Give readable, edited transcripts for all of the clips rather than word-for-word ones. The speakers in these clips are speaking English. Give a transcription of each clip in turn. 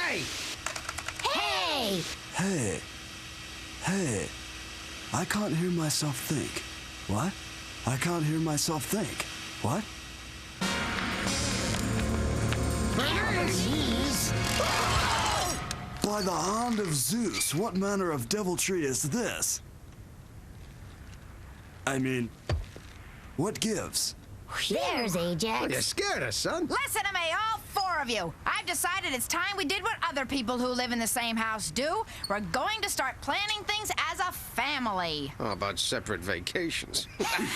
Hey! Hey! Hey. Hey. I can't hear myself think. What? I can't hear myself think. What? By the hand of Zeus, what manner of deviltry is this? I mean, what gives? There's Ajax. You scared us, son. Listen to me, all four of you. I've decided it's time we did what other people who live in the same house do. We're going to start planning things as a family. How about separate vacations? I'm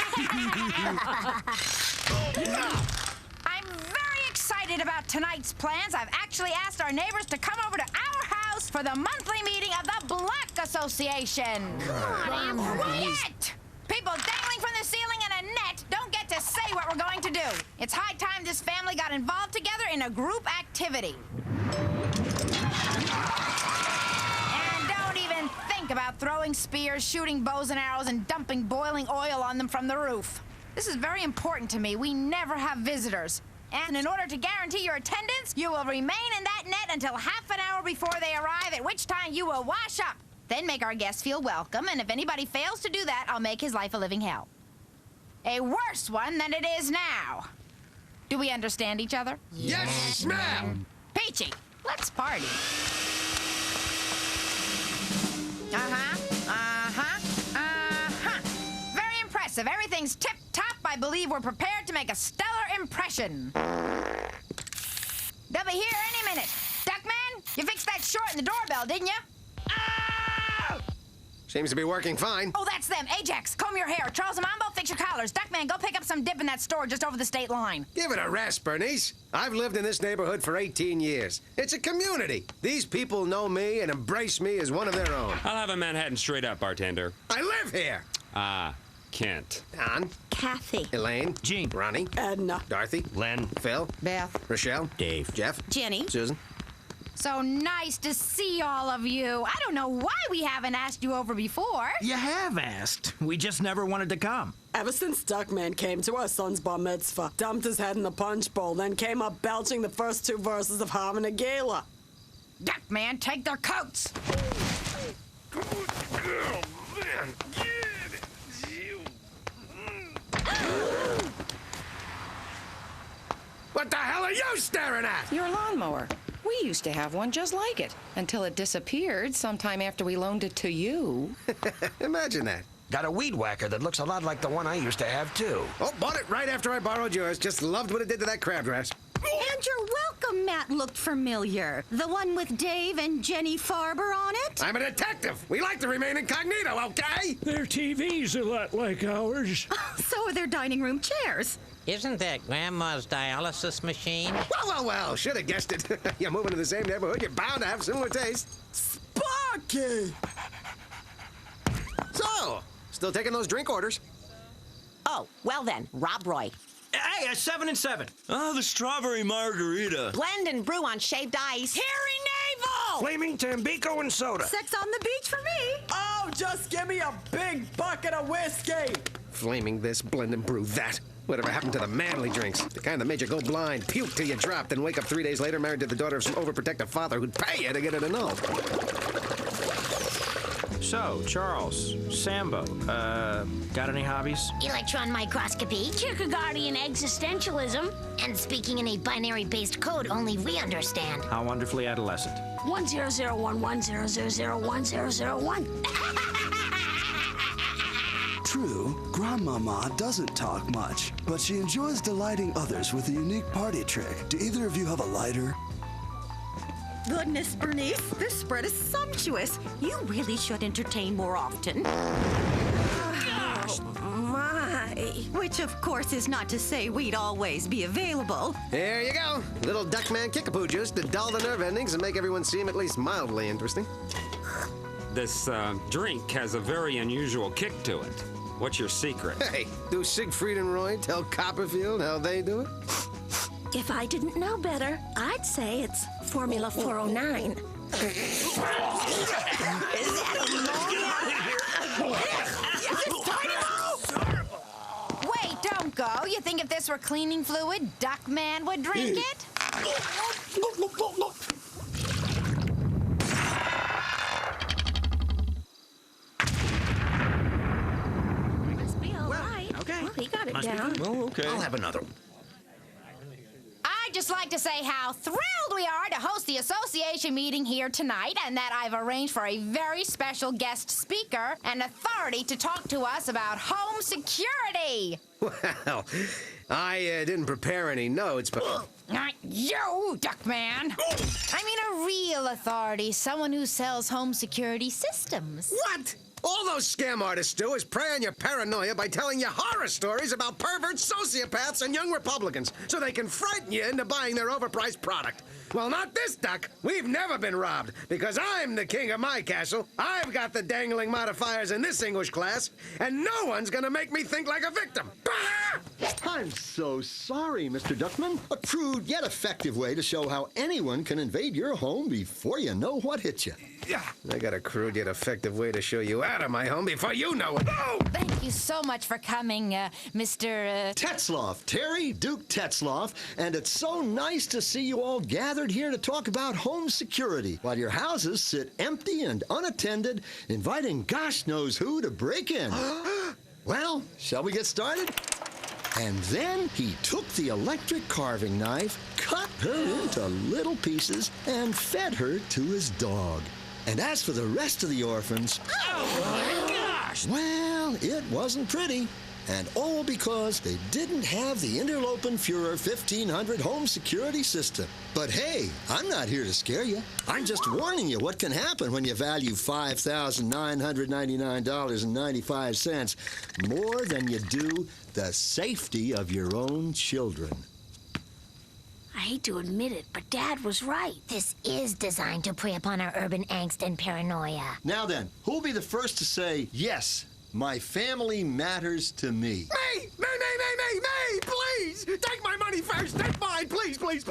very excited about tonight's plans. I've actually asked our neighbors to come over to our house for the monthly meeting of the Block Association. Quiet! People dangling from the ceiling in a net don't get to say what we're going to do. It's high time this family got involved together in a group activity. And don't even think about throwing spears, shooting bows and arrows, and dumping boiling oil on them from the roof. This is very important to me. We never have visitors. And in order to guarantee your attendance, you will remain in that net until half an hour before they arrive, at which time you will wash up. Then make our guests feel welcome, and if anybody fails to do that, I'll make his life a living hell. A worse one than it is now. Do we understand each other? Yes, ma'am! Peachy, let's party. Very impressive. Everything's tip-top. I believe we're prepared to make a stellar impression. They'll be here any minute. Duckman, you fixed that short in the doorbell, didn't you? Seems to be working fine. Oh, that's them. Ajax, comb your hair. Charles and Mambo, fix your collars. Duckman, go pick up some dip in that store just over the state line. Give it a rest, Bernice. I've lived in this neighborhood for 18 years. It's a community. These people know me and embrace me as one of their own. I'll have a Manhattan straight up, bartender. I live here. Kent. Don, Kathy. Elaine, Jean, Ronnie, Edna. Dorothy, Len, Phil, Beth. Rochelle, Dave, Jeff, Jenny. Susan. So nice to see all of you. I don't know why we haven't asked you over before. you have asked. We just never wanted to come. Ever since Duckman came to our son's bar mitzvah, dumped his head in the punch bowl, then came up belching the first two verses of Harmon Gala. Duckman, take their coats. What the hell are you staring at? Your lawnmower. We used to have one just like it, until it disappeared sometime after we loaned it to you. Imagine that. Got a weed whacker that looks a lot like the one I used to have, too. Oh, bought it right after I borrowed yours. Just loved what it did to that crabgrass. And your welcome mat looked familiar. The one with Dave and Jenny Farber on it? I'm a detective. We like to remain incognito, okay? Their TV's a lot like ours. So are their dining room chairs. Isn't that Grandma's dialysis machine? Well. Should have guessed it. You're moving to the same neighborhood. You're bound to have similar tastes. Sparky! So, still taking those drink orders? Oh, well then, Rob Roy. Hey, a 7 and 7. Oh, the strawberry margarita. Blend and brew on shaved ice. Harry Navel! Flaming Tambico and soda. Sex on the beach for me. Oh, just give me a big bucket of whiskey! Flaming this, blend and brew that. Whatever happened to the manly drinks? The kind that made you go blind, puke till you dropped, then wake up 3 days later married to the daughter of some overprotective father who'd pay you to get it annulled. So, Charles, Sambo, got any hobbies? Electron microscopy, Kierkegaardian existentialism, and speaking in a binary-based code only we understand. How wonderfully adolescent. 100110001001. True, Grandmama doesn't talk much, but she enjoys delighting others with a unique party trick. Do either of you have a lighter? Goodness, Bernice, this spread is sumptuous. You really should entertain more often. My. Which, of course, is not to say we'd always be available. There you go. Little Duckman kickapoo juice to dull the nerve endings and make everyone seem at least mildly interesting. This drink has a very unusual kick to it. What's your secret? Hey, do Siegfried and Roy tell Copperfield how they do it? If I didn't know better, I'd say it's Formula 409. Wait, don't go. You think if this were cleaning fluid, Duckman would drink it? it down. Oh, okay. I'll have another. I'd just like to say how thrilled we are to host the association meeting here tonight, and that I've arranged for a very special guest speaker and authority to talk to us about home security. Well, I didn't prepare any notes, but... Not you, Duckman. I mean a real authority, someone who sells home security systems. What? All those scam artists do is prey on your paranoia by telling you horror stories about perverts, sociopaths, and young Republicans so they can frighten you into buying their overpriced product. Well, not this duck. We've never been robbed because I'm the king of my castle. I've got the dangling modifiers in this English class, and no one's gonna make me think like a victim. I'm so sorry, Mr. Duckman. A crude yet effective way to show how anyone can invade your home before you know what hit you. I got a crude yet effective way to show you out of my home before you know it. Oh! Thank you so much for coming, Mr. Tetzloff, Terry Duke Tetzloff, and it's so nice to see you all gathered here to talk about home security while your houses sit empty and unattended, inviting gosh knows who to break in. Well, shall we get started? And then he took the electric carving knife, cut her into little pieces, and fed her to his dog. And as for the rest of the orphans... Oh, my gosh! Well, it wasn't pretty. And all because they didn't have the Interlopen-Fuhrer 1500 home security system. But hey, I'm not here to scare you. I'm just warning you what can happen when you value $5,999.95 more than you do the safety of your own children. I hate to admit it, but Dad was right. This is designed to prey upon our urban angst and paranoia. Now then, who'll be the first to say, yes, my family matters to me? Me! Me! Please! Take my money first! Take mine! Please! Please!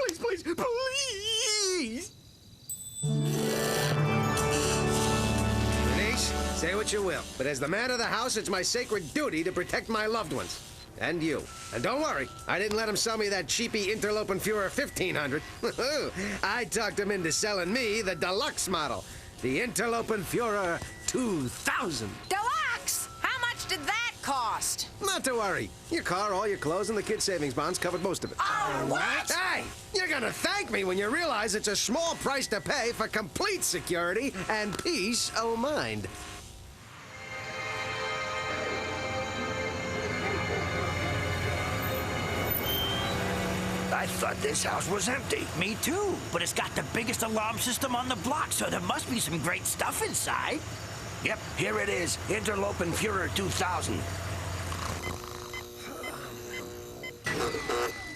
Denise, say what you will, but as the man of the house, it's my sacred duty to protect my loved ones. And you. And don't worry, I didn't let him sell me that cheapy Interlopen-Fuhrer 1500. I talked him into selling me the deluxe model, the Interlopen-Fuhrer 2000. Deluxe! How much did that cost? Not to worry. Your car, all your clothes, and the kids' savings bonds covered most of it. Oh, what? Hey! You're gonna thank me when you realize it's a small price to pay for complete security and peace of mind. I thought this house was empty. Me too, but it's got the biggest alarm system on the block, so there must be some great stuff inside. Yep, here it is, Interlopen-Fuhrer 2000.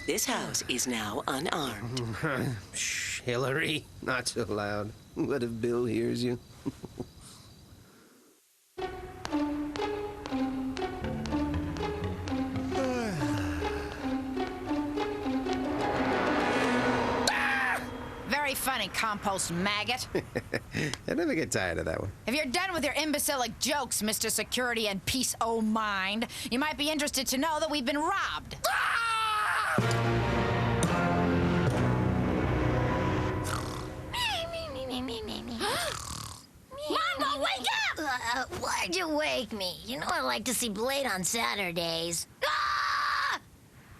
This house is now unarmed. Shh, Hillary, not so loud. What if Bill hears you? Very funny, compost maggot. I never get tired of that one. If you're done with your imbecilic jokes, Mr. Security and Peace O' Mind, you might be interested to know that we've been robbed. Mama, wake up! Why'd you wake me? You know I like to see Blade on Saturdays. Ah!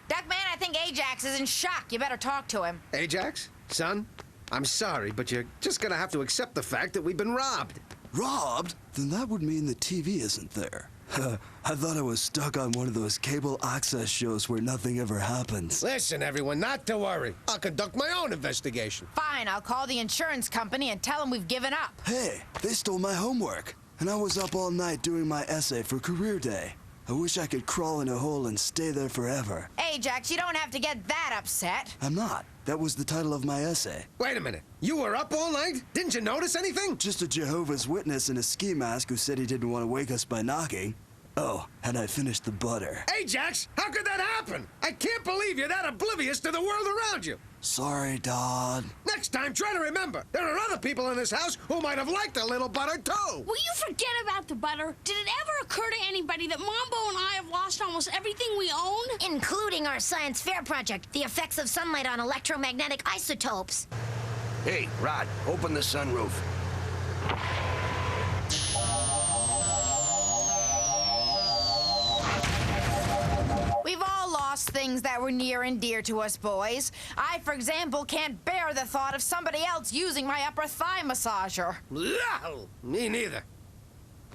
Duckman, I think Ajax is in shock. You better talk to him. Ajax, son, I'm sorry, but you're just gonna have to accept the fact that we've been robbed. Robbed? Then that would mean the TV isn't there. I thought I was stuck on one of those cable access shows where nothing ever happens. Listen, everyone, not to worry. I'll conduct my own investigation. Fine, I'll call the insurance company and tell them we've given up. Hey, they stole my homework. And I was up all night doing my essay for career day. I wish I could crawl in a hole and stay there forever. Ajax, you don't have to get that upset. I'm not. That was the title of my essay. Wait a minute. You were up all night? Didn't you notice anything? Just a Jehovah's Witness in a ski mask who said he didn't want to wake us by knocking. Oh, and I finished the butter. Ajax, how could that happen? I can't believe you're that oblivious to the world around you. Sorry, Dodd. Next time, try to remember. There are other people in this house who might have liked a little butter, too. Will you forget about the butter? Did it ever occur to anybody that Mambo and I have lost almost everything we own? Including our science fair project, the effects of sunlight on electromagnetic isotopes. Hey, Rod, open the sunroof. We've things that were near and dear to us boys. I, for example, can't bear the thought of somebody else using my upper thigh massager. No, me neither.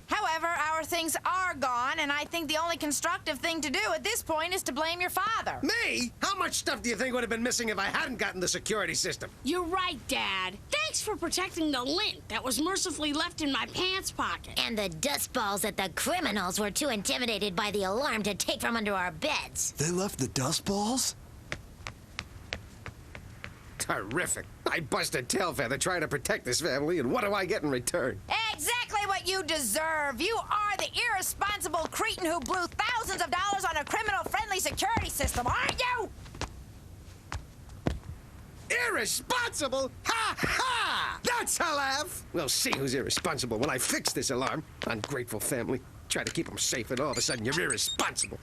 However, our things are gone, and I think the only constructive thing to do at this point is to blame your father. Me? How much stuff do you think would have been missing if I hadn't gotten the security system? You're right, Dad. Thanks for protecting the lint that was mercifully left in my pants pocket. And the dust balls that the criminals were too intimidated by the alarm to take from under our beds. They left the dust balls? Terrific. I busted tail feather trying to protect this family, and what do I get in return? Exactly what you deserve. You are the irresponsible cretin who blew thousands of dollars on a criminal-friendly security system, aren't you? Irresponsible? Ha ha! That's a laugh! We'll see who's irresponsible when I fix this alarm. Ungrateful family. Try to keep them safe, and all of a sudden you're irresponsible.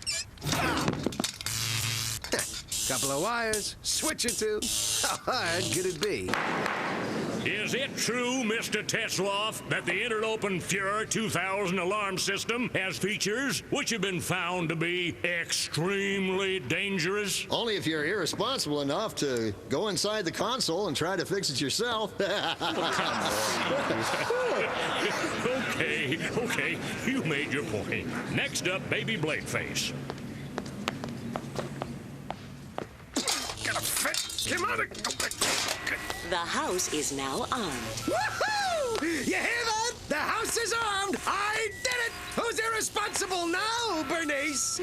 Couple of wires, switch or two. How hard could it be? Is it true, Mr. Tetzloff, that the Interlopen Fuhrer 2000 alarm system has features which have been found to be extremely dangerous? Only if you're irresponsible enough to go inside the console and try to fix it yourself. Okay, you made your point. Next up, Baby Bladeface. Come on. The house is now armed. Woohoo! You hear that? The house is armed! I did it! Who's irresponsible now, Bernice?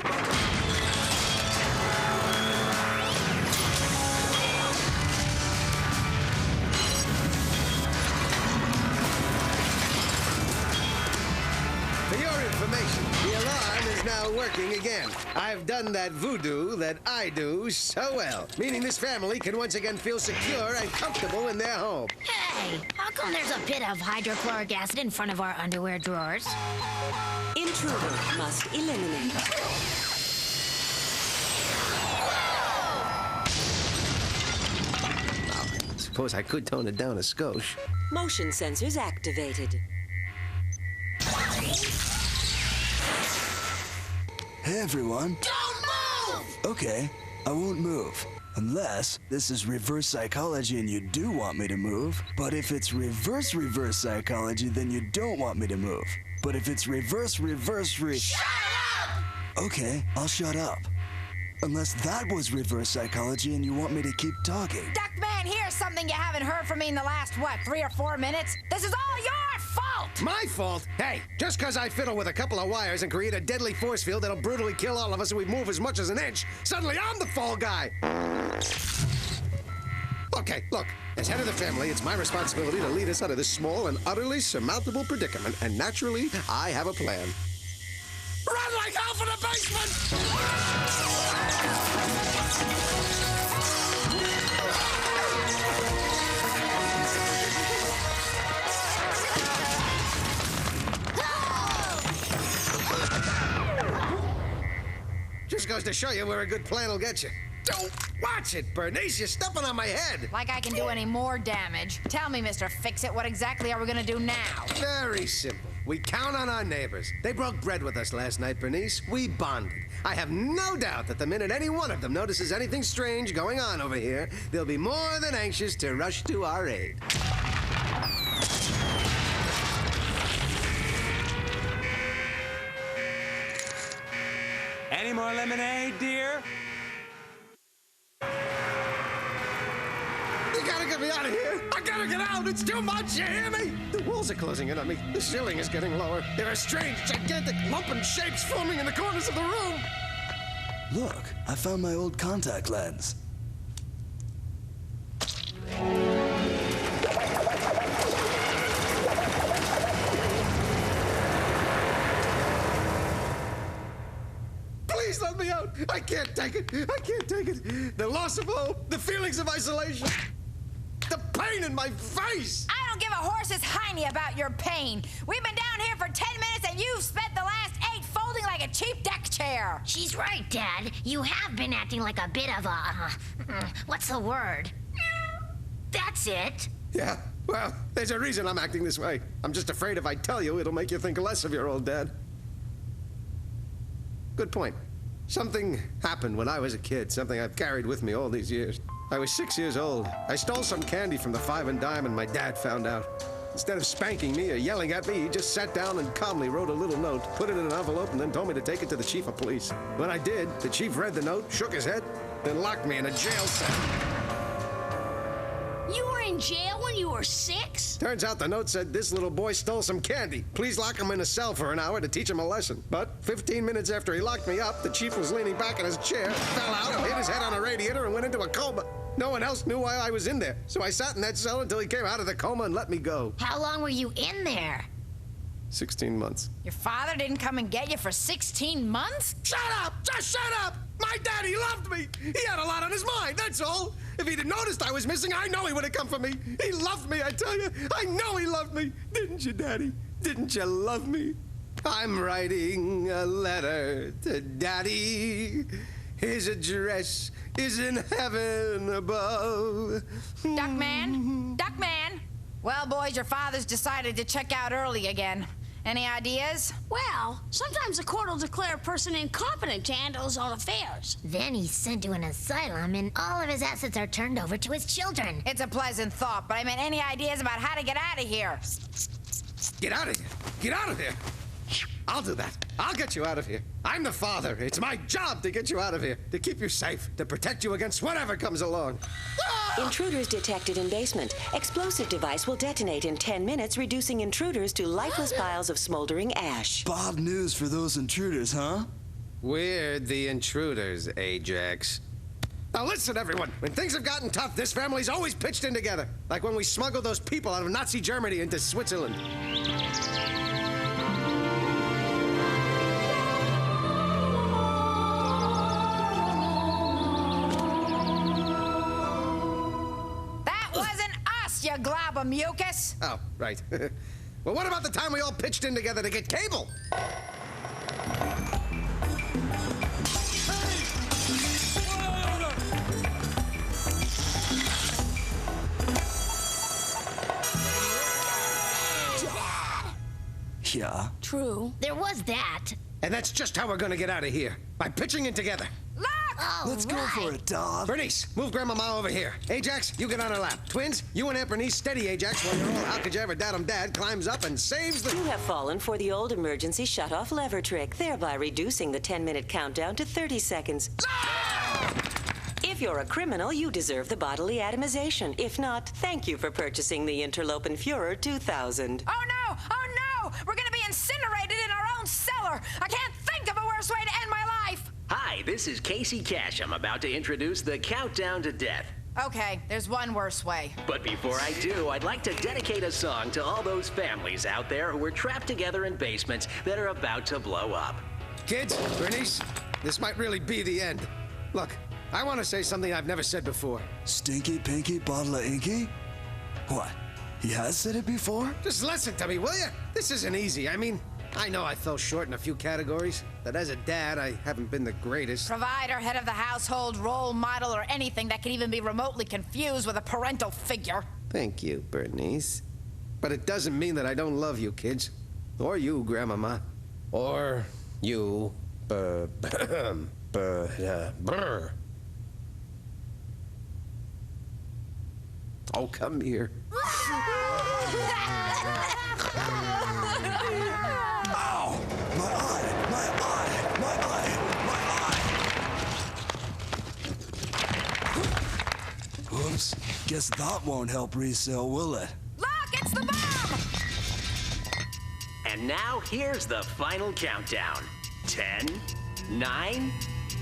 For your information, the alarm is now working again. I've done that voodoo that I do so well, meaning this family can once again feel secure and comfortable in their home. Hey, how come there's a bit of hydrochloric acid in front of our underwear drawers? Intruder must eliminate. Suppose I could tone it down a skosh. Motion sensors activated. Hey, everyone. Don't move! Okay, I won't move. Unless this is reverse psychology and you do want me to move. But if it's reverse psychology, then you don't want me to move. But if it's reverse. Shut up! Okay, I'll shut up. Unless that was reverse psychology and you want me to keep talking. Duckman, here's something you haven't heard from me in the last, 3 or 4 minutes? This is all your fault! My fault? Hey, just because I fiddle with a couple of wires and create a deadly force field that'll brutally kill all of us if we move as much as an inch, suddenly I'm the fall guy! Okay, look, as head of the family, it's my responsibility to lead us out of this small and utterly surmountable predicament, and naturally, I have a plan. Run like hell for the basement! Just goes to show you where a good plan will get you. Don't watch it, Bernice. You're stepping on my head. Like I can do any more damage. Tell me, Mr. Fix-It, what exactly are we gonna do now? Very simple. We count on our neighbors. They broke bread with us last night, Bernice. We bonded. I have no doubt that the minute any one of them notices anything strange going on over here, they'll be more than anxious to rush to our aid. Any more lemonade, dear? You gotta get me out of here. I gotta get out. It's too much. You hear me? The walls are closing in on me. The ceiling is getting lower. There are strange, gigantic, lumping shapes forming in the corners of the room. Look, I found my old contact lens. Please let me out. I can't take it. I can't take it. The loss of hope, the feelings of isolation, the pain in my face. I don't give a horse's hiney about your pain. We've been down here for 10 minutes and you've spent the last 8 folding like a cheap deck chair. She's right, Dad. You have been acting like a bit of a... what's the word? That's it. Yeah, well, there's a reason I'm acting this way. I'm just afraid if I tell you, it'll make you think less of your old dad. Good point. Something happened when I was a kid, something I've carried with me all these years. I was 6 years old. I stole some candy from the Five and Dime, and my dad found out. Instead of spanking me or yelling at me, he just sat down and calmly wrote a little note, put it in an envelope, and then told me to take it to the chief of police. When I did, the chief read the note, shook his head, then locked me in a jail cell. You were in jail when you were 6? Turns out the note said this little boy stole some candy. Please lock him in a cell for an hour to teach him a lesson. But 15 minutes after he locked me up, the chief was leaning back in his chair, fell out, hit his head on a radiator, and went into a coma. No one else knew why I was in there, so I sat in that cell until he came out of the coma and let me go. How long were you in there? 16 months. Your father didn't come and get you for 16 months? Shut up! Just shut up! My daddy loved me! He had a lot on his mind, that's all! If he'd have noticed I was missing, I know he would have come for me. He loved me, I tell you. I know he loved me. Didn't you, Daddy? Didn't you love me? I'm writing a letter to Daddy. His address is in heaven above. Duckman? Duckman? Well, boys, your father's decided to check out early again. Any ideas? Well, sometimes the court will declare a person incompetent to handle his own affairs. Then he's sent to an asylum, and all of his assets are turned over to his children. It's a pleasant thought, but I meant any ideas about how to get out of here? Get out of here! Get out of here! I'll do that. I'll get you out of here. I'm the father. It's my job to get you out of here, to keep you safe, to protect you against whatever comes along. Intruders detected in basement. Explosive device will detonate in 10 minutes, reducing intruders to lifeless piles of smoldering ash. Bad news for those intruders, huh? We're the intruders, Ajax. Now listen, everyone. When things have gotten tough, this family's always pitched in together. Like when we smuggled those people out of Nazi Germany into Switzerland. You glob of mucus. Oh, right. Well, what about the time we all pitched in together to get cable? Yeah. True. There was that. And that's just how we're gonna get out of here. By pitching in together. Let's go for it, Dog. Bernice, move Grandmama over here. Ajax, you get on her lap. Twins, you and Aunt Bernice steady Ajax while your old how could you ever dad dad climbs up and saves the... You have fallen for the old emergency shut-off lever trick, thereby reducing the 10-minute countdown to 30 seconds. If you're a criminal, you deserve the bodily atomization. If not, thank you for purchasing the Interlopen Fuhrer 2000. Oh, no! Oh, no! We're gonna be incinerated in our own cellar! I can't think of a worse way to end my life! Hi, this is Casey Cash. I'm about to introduce the Countdown to Death. Okay, there's one worse way. But before I do, I'd like to dedicate a song to all those families out there who were trapped together in basements that are about to blow up. Kids, Bernice, this might really be the end. Look, I want to say something I've never said before. Stinky Pinky Bottle of Inky? What? He has said it before? Just listen to me, will you? This isn't easy. I mean, I know I fell short in a few categories, but as a dad, I haven't been the greatest. Provider, head of the household, role model, or anything that can even be remotely confused with a parental figure. Thank you, Bernice. But it doesn't mean that I don't love you, kids. Or you, Grandmama. Or you, brr. Oh, come here. Ow! My eye! My eye! My eye! My eye! Oops. Guess that won't help resale, will it? Look, it's the bomb! And now here's the final countdown. 10, 9,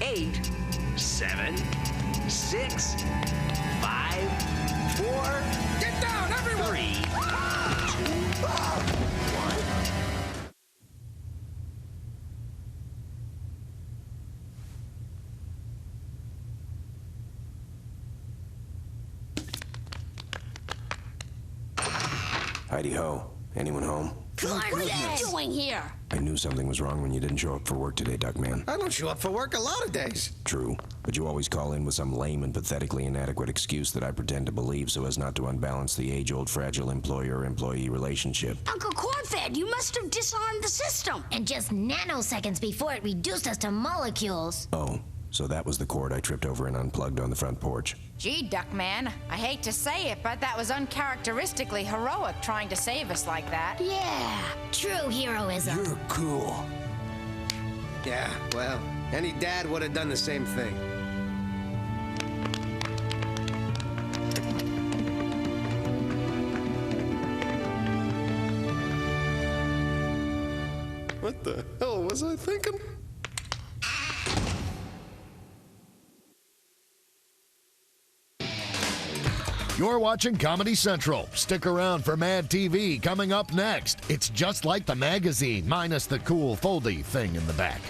8, 7, 6, 5, 4... Get down, everyone! 3, 2, 1... Heidi ho. Anyone home? What are you doing here? I knew something was wrong when you didn't show up for work today, Duckman. I don't show up for work a lot of days. True, but you always call in with some lame and pathetically inadequate excuse that I pretend to believe so as not to unbalance the age-old fragile employer-employee relationship. Uncle Cornfed, you must have disarmed the system. And just nanoseconds before it reduced us to molecules. Oh, so that was the cord I tripped over and unplugged on the front porch. Gee, Duckman, I hate to say it, but that was uncharacteristically heroic trying to save us like that. Yeah, true heroism. You're cool. Yeah, well, any dad would have done the same thing. What the hell was I thinking? You're watching Comedy Central. Stick around for Mad TV coming up next. It's just like the magazine, minus the cool foldy thing in the back.